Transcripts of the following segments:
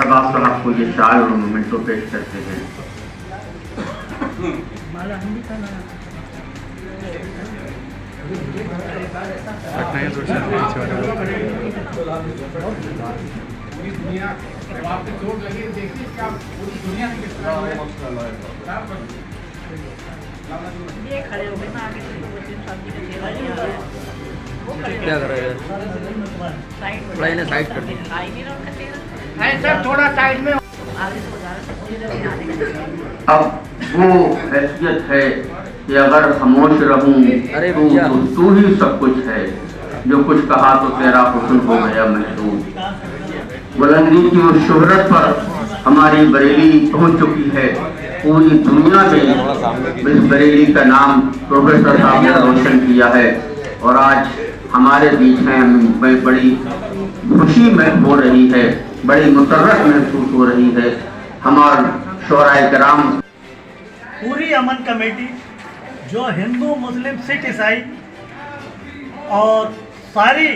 अरबाब साहब को ये शायर और मोमेंटो पेश करते हैं। क्या कर रहे हैं? साइड कर दी सर, थोड़ा साइड में। अब वो हैसियत है कि अगर खामोश रहूं अरे तो भैया। तू ही सब कुछ है, जो कुछ कहा तो तेरा हुस्न हो गया महसूस। बुलंदी की उस शोहरत पर हमारी बरेली पहुंच चुकी है, पूरी दुनिया में इस बरेली का नाम प्रोफेसर साहब ने रोशन किया है और आज हमारे बीच में हमें बड़ी खुशी में हो रही है, बड़ी मुसर्रत महसूस हो रही है। हमारे शोराए कराम, पूरी अमन कमेटी जो हिंदू मुस्लिम सिख ईसाई और सारी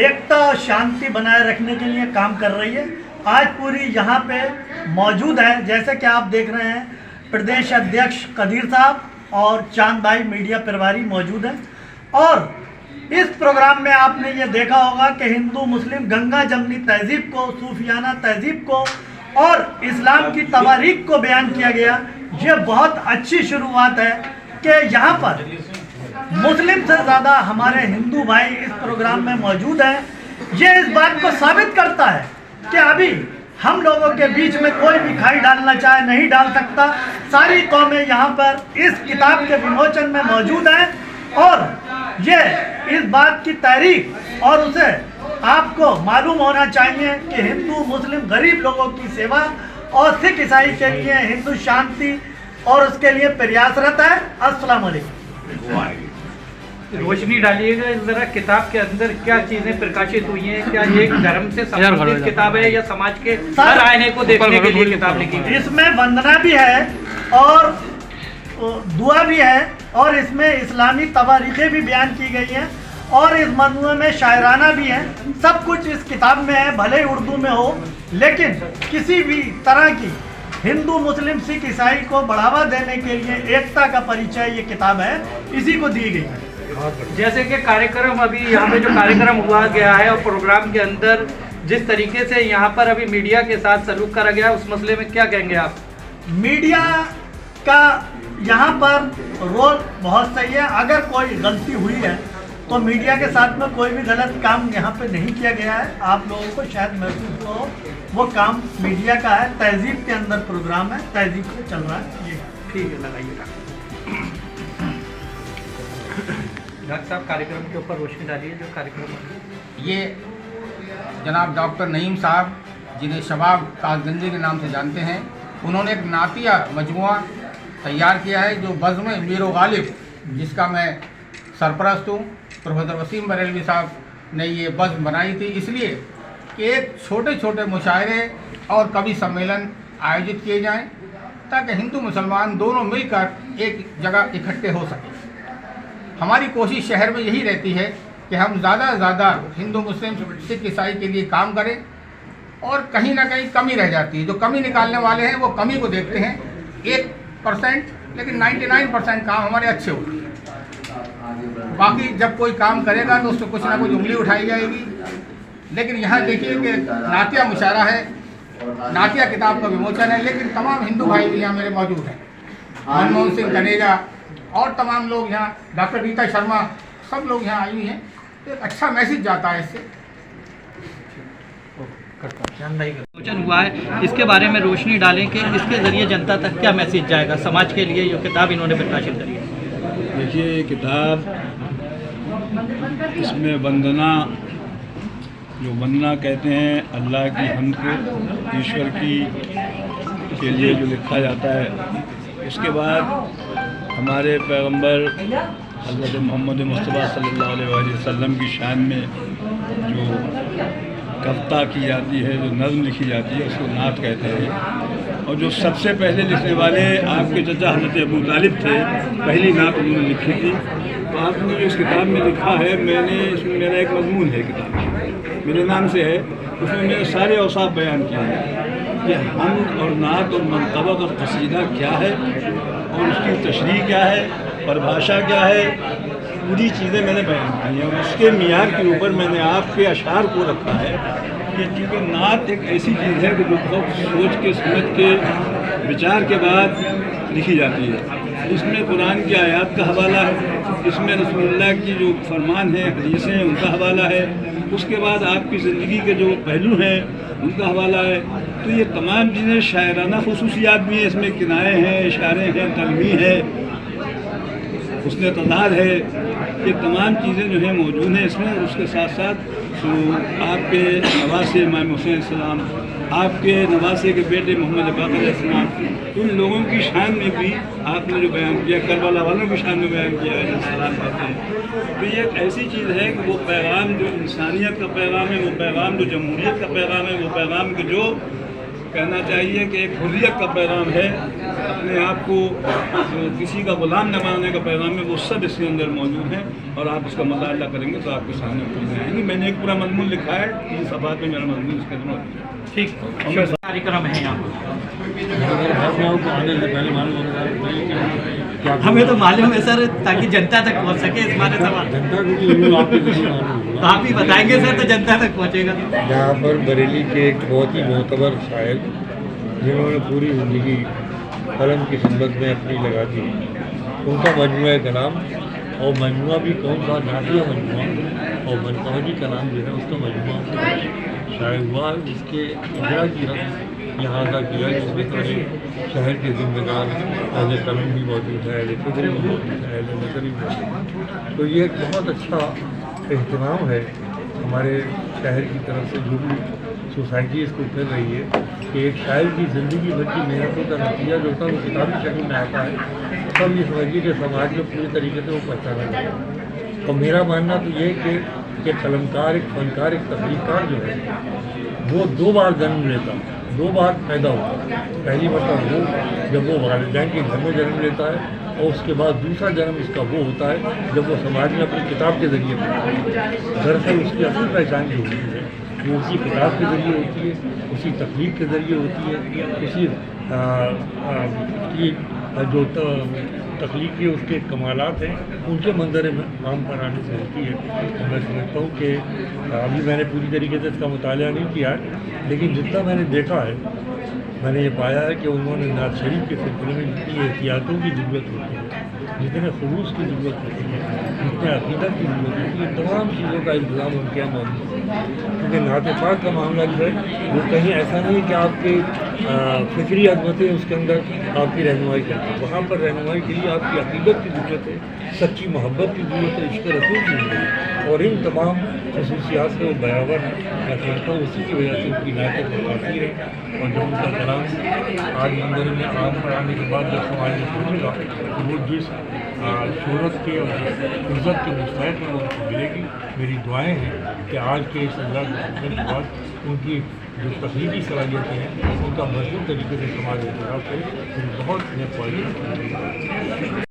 एकता और शांति बनाए रखने के लिए काम कर रही है, आज पूरी यहाँ पे मौजूद है। जैसे कि आप देख रहे हैं, प्रदेश अध्यक्ष कदीर साहब और चांद भाई मीडिया प्रभारी मौजूद हैं। और इस प्रोग्राम में आपने ये देखा होगा कि हिंदू मुस्लिम गंगा जमनी तहजीब को, सूफियाना तहजीब को और इस्लाम की तवारीख को बयान किया गया। ये बहुत अच्छी शुरुआत है कि यहाँ पर मुस्लिम से ज़्यादा हमारे हिंदू भाई इस प्रोग्राम में मौजूद हैं। ये इस बात को साबित करता है कि अभी हम लोगों के बीच में कोई भी खाई डालना चाहे नहीं डाल सकता। सारी कौमें यहाँ पर इस किताब के विमोचन में मौजूद हैं और ये इस बात की तारीफ और उसे आपको मालूम होना चाहिए कि हिंदू मुस्लिम गरीब लोगों की सेवा और सिख ईसाई के लिए हिंदू शांति और उसके लिए प्रयासरत है। अस्सलाम वालेकुम। रोशनी डालिएगा जरा, किताब के अंदर क्या चीजें प्रकाशित हुई हैं? क्या ये धर्म से संबंधित किताब है या समाज के हर आईने को देखने के लिए किताब लिखी है? इसमें वंदना भी है और दुआ भी है और इसमें इस्लामी तवारीखें भी बयान की गई हैं और इस मजमूए में शायराना भी है। सब कुछ इस किताब में है, भले ही उर्दू में हो, लेकिन किसी भी तरह की हिंदू मुस्लिम सिख ईसाई को बढ़ावा देने के लिए एकता का परिचय ये किताब है, इसी को दी गई है। जैसे कि कार्यक्रम अभी यहाँ पे जो कार्यक्रम हुआ गया है और प्रोग्राम के अंदर जिस तरीके से यहाँ पर अभी मीडिया के साथ सलूक करा गया है, उस मसले में क्या कहेंगे आप? मीडिया का यहाँ पर रोल बहुत सही है। अगर कोई गलती हुई है तो मीडिया के साथ में कोई भी गलत काम यहाँ पे नहीं किया गया है। आप लोगों को शायद महसूस हो वो काम मीडिया का है। तहजीब के अंदर प्रोग्राम है, तहजीब से चल रहा है ये। ठीक है, लगाइएगा। डॉक्टर साहब, कार्यक्रम के ऊपर रोशनी डालिए। जो कार्यक्रम ये जनाब डॉक्टर नईम साहब, जिन्हें शबाब कासगंजी के नाम से जानते हैं, उन्होंने एक नातिया मजमुआ तैयार किया है जो बज़्म मीर गालिब, जिसका मैं सरपरस्त हूँ। प्रोफेसर वसीम बरेलवी साहब ने ये बज़्म बनाई थी इसलिए कि एक छोटे छोटे मुशायरे और कवि सम्मेलन आयोजित किए जाएं ताकि हिंदू मुसलमान दोनों मिलकर एक जगह इकट्ठे हो सकें। हमारी कोशिश शहर में यही रहती है कि हम ज़्यादा से ज़्यादा हिंदू मुस्लिम सिख ईसाई के लिए काम करें और कहीं ना कहीं कमी रह जाती है। जो कमी निकालने वाले हैं वो कमी को देखते हैं 1%, लेकिन 99% काम हमारे अच्छे होते हैं। बाकी जब कोई काम करेगा तो उस पर कुछ ना कुछ उंगली उठाई जाएगी। लेकिन यहाँ देखिए कि नातिया मुशायरा है, नातिया किताब का विमोचन है, लेकिन तमाम हिंदू भाई भी यहाँ मेरे मौजूद हैं। मनमोहन सिंह कनेजा और तमाम लोग यहाँ, डॉक्टर रीता शर्मा, सब लोग यहाँ आई हुई हैं। तो एक अच्छा मैसेज जाता है इससे। विमोचन हुआ है, इसके बारे में रोशनी डालें कि इसके ज़रिए जनता तक क्या मैसेज जाएगा समाज के लिए? ये किताब इन्होंने प्रकाशित करी है। देखिए, ये किताब, इसमें वंदना, जो वंदना कहते हैं अल्लाह की हमद को, ईश्वर की के लिए जो लिखा जाता है, उसके बाद हमारे पैगंबर हज़रत मोहम्मद मुस्तफ़ा सल्लल्लाहु अलैहि वसल्लम की शान में जो कविता की जाती है, जो नज़्म लिखी जाती है, उसको नात कहते हैं। और जो सबसे पहले लिखने वाले आपके चचा हज़रत अबू तालिब थे, पहली नात उन्होंने लिखी थी। तो आपने जो इस किताब में लिखा है, इसमें मेरा एक मजमून है, किताब मेरे नाम से है, उसमें मेरे सारे औसाफ बयान किए हैं। کہ حمد اور نعت اور منقبت اور قصیدہ کیا ہے اور اس کی تشریح کیا ہے، پربھاشا کیا ہے، پوری چیزیں میں نے بیان کی ہیں. اور اس کے معیار کے اوپر میں نے آپ کے اشعار کو رکھا ہے کہ چونکہ نعت ایک ایسی چیز ہے کہ جو بہت سوچ کے سمجھ کے وچار کے بعد لکھی جاتی ہے. اس میں قرآن کی آیات کا حوالہ ہے، اس میں رسول اللہ کی جو فرمان ہیں، حدیثیں ہیں، ان کا حوالہ ہے، اس کے بعد آپ کی زندگی کے جو پہلو ہیں ان کا حوالہ ہے. تو یہ تمام چیزیں شاعرانہ خصوصیات بھی ہیں، اس میں کنائے ہیں، اشارے ہیں، تلویح ہے، حسن تظاہر ہے، یہ تمام چیزیں جو ہیں موجود ہیں اس میں. اور اس کے ساتھ ساتھ آپ کے نواسے امام حسین علیہ السلام، آپ کے نواسے کے بیٹے محمد باقر علیہ السلام، ان لوگوں کی شان میں بھی آپ نے جو بیان کیا، کربلا والوں کی شان میں بیان کیا ہے السلام کہتے ہیں. تو یہ ایک ایسی چیز ہے کہ وہ پیغام جو انسانیت کا پیغام ہے، وہ پیغام جو جمہوریت کا پیغام ہے، وہ پیغام کہ جو کہنا چاہیے کہ ایک حریت کا پیغام ہے، اپنے آپ کو کسی کا غلام نہ بنانے کا پیغام ہے، وہ سب اس کے اندر موجود ہیں. اور آپ اس کا مطالعہ کریں گے تو آپ کے سامنے کھل جائیں گے. میں نے ایک پورا مضمون لکھا ہے، 3 صفحات میں میرا مضمون اس کے اندر موجود ہے. ٹھیک کارکرم ہے یہاں. ہمیں تو معلوم ہے سر، تاکہ جنتا تک پہنچ سکے اس بارے سوال آپ ہی بتائیں گے سر تو جنتا تک پہنچے گا. یہاں پر بریلی کے ایک بہت ہی معتبر شاعر جنہوں نے پوری زندگی قلم کی خدمت میں اپنی لگا دی، ان کا مجموعہ کلام، اور مجموعہ بھی کون سا نعتیہ مجموعہ، اور منقبتی کلام جو ہے اس کا مجموعہ شائع ہوا. اس کے اجرا کی رسم یہاں کا کیا، جس میں سارے شہر کے ذمہ دار اہل قلم بھی موجود ہے، اہل فکر بھی موجود ہے، اہل نظر بھی موجود ہے. تو یہ ایک بہت اچھا اہتمام ہے ہمارے شہر کی طرف سے، جو بھی سوسائٹی اس کو کر رہی ہے کہ ایک شاعر کی زندگی بھر کی محنتوں کا نتیجہ جو ہوتا ہے وہ کتابی شکل میں آتا ہے. سب یہ سمجھیے کہ سماج میں پوری طریقے سے وہ پہچانا جائے. اور میرا ماننا تو یہ ہے کہ ایک قلمکار، ایک فنکار، ایک تخلیق کار جو ہے وہ 2 بار جنم لیتا، 2 بار پیدا ہوتا. پہلی مرتبہ وہ جب وہ والدین کے گھر میں جنم لیتا ہے، اور اس کے بعد دوسرا جنم اس کا وہ ہوتا ہے جب وہ سماج میں اپنی کتاب کے ذریعے پڑھتا ہے. دراصل اس کی اصل پہچان جو ہوتی ہے وہ اسی کتاب کے ذریعے ہوتی ہے، اسی تخلیق کے ذریعے ہوتی ہے، اسی کی جو تخلیق کے اس کے کمالات ہیں ان کے منظر عام پر آنے سے ہوتی ہے. میں سمجھتا ہوں کہ ابھی میں نے پوری طریقے سے اس کا مطالعہ نہیں کیا ہے، لیکن جتنا میں نے دیکھا ہے میں نے یہ پایا ہے کہ انہوں نے نعت شریف کے سلسلے میں جتنی احتیاطوں کی ضرورت ہوتی ہے، جتنے خلوص کی ضرورت ہوتی ہے، جتنے عقیدت کی ضرورت ہوتی ہے، تمام چیزوں کا انتظام ان کے یہاں موجود ہے. کیونکہ نعت پاک کا معاملہ جو ہے وہ کہیں ایسا نہیں کہ آپ کے فکری عظمتیں اس کے اندر آپ کی رہنمائی کرتی ہیں. وہاں پر رہنمائی کے لیے آپ کی عقیدت کی ضرورت ہے، سچی محبت کی ضرورت ہے، عشق رسول کی ضرورت ہے. اور ان تمام خصوصیات سے وہ بیاور ہیں. میں سمجھتا ہوں اسی کی وجہ سے ان کی نعتیں متاثر ہیں. اور جب ان کا کلام آج منظر میں عام پر آنے کے بعد جب سماج میں سنے گا کہ وہ جس شہرت کے اور جس عزت کے مستحق میں ان کو ملے گی. میری دعائیں ہیں کہ آج کے اس اجلاس کے بعد ان کی جو تخلیقی صلاحیتیں ہیں ان کا بھرپور طریقے سے سماج میں اعتراف کرے. بہت